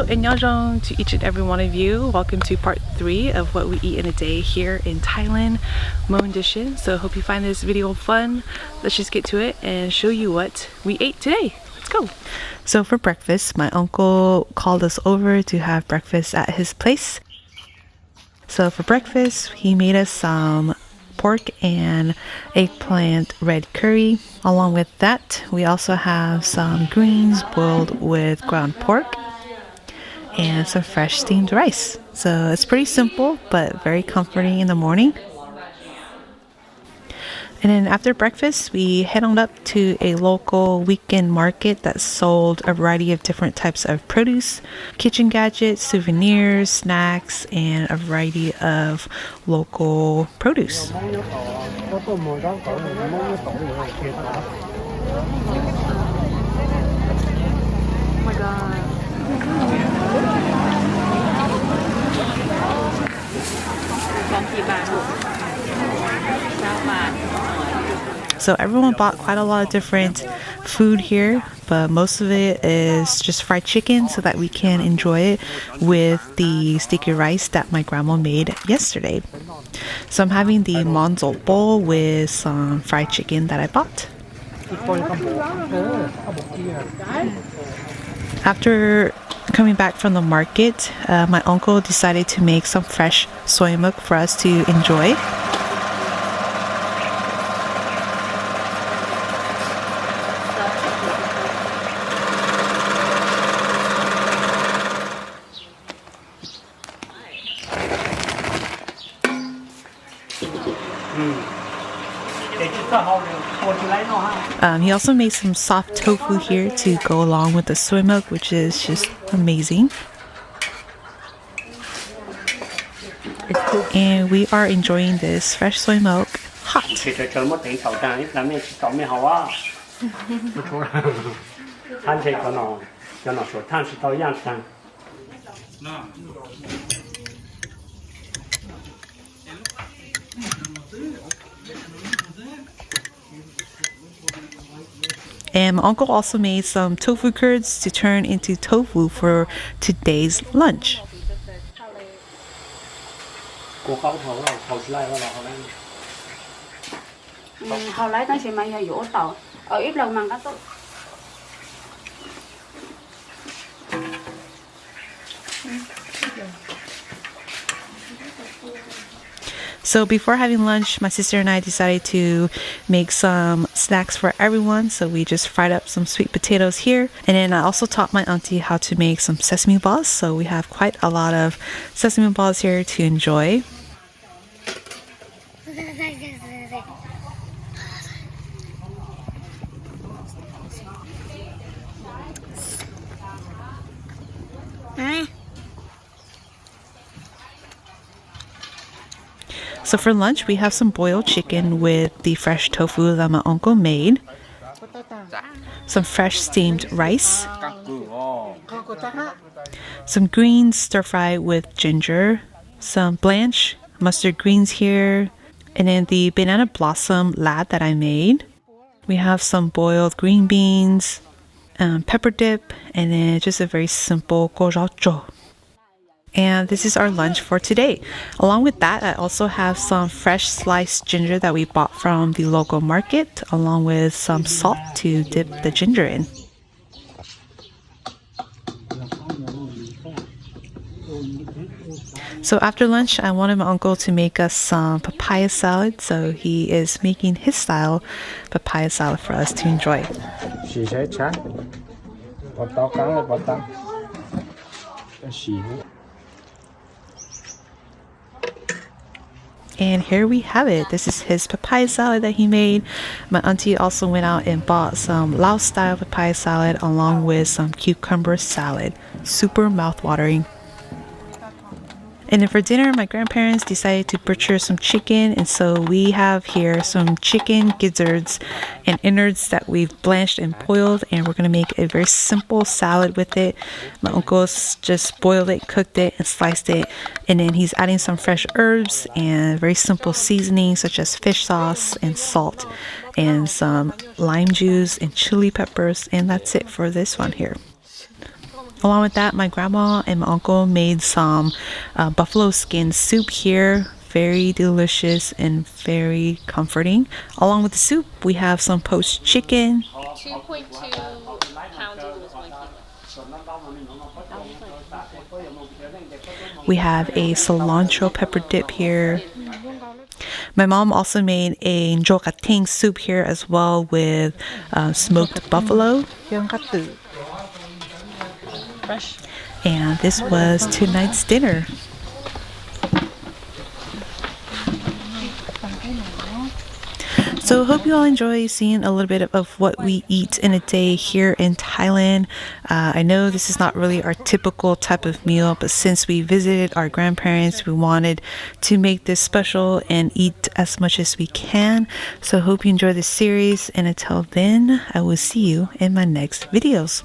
Annyeonghaseyo to each and every one of you. Welcome to part 3 of what we eat in a day here in Thailand, Hmong edition. So hope you find this video fun. Let's just get to it and show you what we ate today. Let's go. So for breakfast, my uncle called us over to have breakfast at his place. So for breakfast, he made us some pork and eggplant red curry. Along with that, we also have some greens boiled with ground pork and some fresh steamed rice. So it's pretty simple but very comforting in the morning. And then after breakfast, we head on up to a local weekend market that sold a variety of different types of produce, kitchen gadgets, souvenirs, snacks, and a variety of local produce. Oh my god. So everyone bought quite a lot of different food here, but most of it is just fried chicken so that we can enjoy it with the sticky rice that my grandma made yesterday. So I'm having the monzol bowl with some fried chicken that I bought. After coming back from the market, my uncle decided to make some fresh soy milk for us to enjoy. He also made some soft tofu here to go along with the soy milk, which is just amazing. And we are enjoying this fresh soy milk hot. And my uncle also made some tofu curds to turn into tofu for today's lunch. So before having lunch, my sister and I decided to make some snacks for everyone. So we just fried up some sweet potatoes here. And then I also taught my auntie how to make some sesame balls. So we have quite a lot of sesame balls here to enjoy. So for lunch, we have some boiled chicken with the fresh tofu that my uncle made, some fresh steamed rice, some greens stir-fried with ginger, some blanch mustard greens here, and then the banana blossom lad that I made. We have some boiled green beans, pepper dip, and then just a very simple C.HawjCreations. And this is our lunch for today. Along with that, I also have some fresh sliced ginger that we bought from the local market, along with some salt to dip the ginger in. So after lunch, I wanted my uncle to make us some papaya salad, so he is making his style papaya salad for us to enjoy. And here we have it. This is his papaya salad that he made. My auntie also went out and bought some Lao style papaya salad along with some cucumber salad. Super mouth-watering. And then for dinner, my grandparents decided to butcher some chicken, and so we have here some chicken gizzards and innards that we've blanched and boiled, and we're going to make a very simple salad with it. My uncle's just boiled it, cooked it, and sliced it, and then he's adding some fresh herbs and very simple seasoning such as fish sauce and salt and some lime juice and chili peppers, and that's it for this one here. Along with that, my grandma and my uncle made some buffalo skin soup here. Very delicious and very comforting. Along with the soup, we have some poached chicken. 2.2 pounds equals 1 kilo. We have a cilantro pepper dip here. My mom also made a Nyob soup here as well with smoked buffalo. Fresh. And this was tonight's dinner. So I hope you all enjoy seeing a little bit of what we eat in a day here in Thailand. I know this is not really our typical type of meal, but since we visited our grandparents, we wanted to make this special and eat as much as we can. So I hope you enjoy this series, and until then, I will see you in my next videos.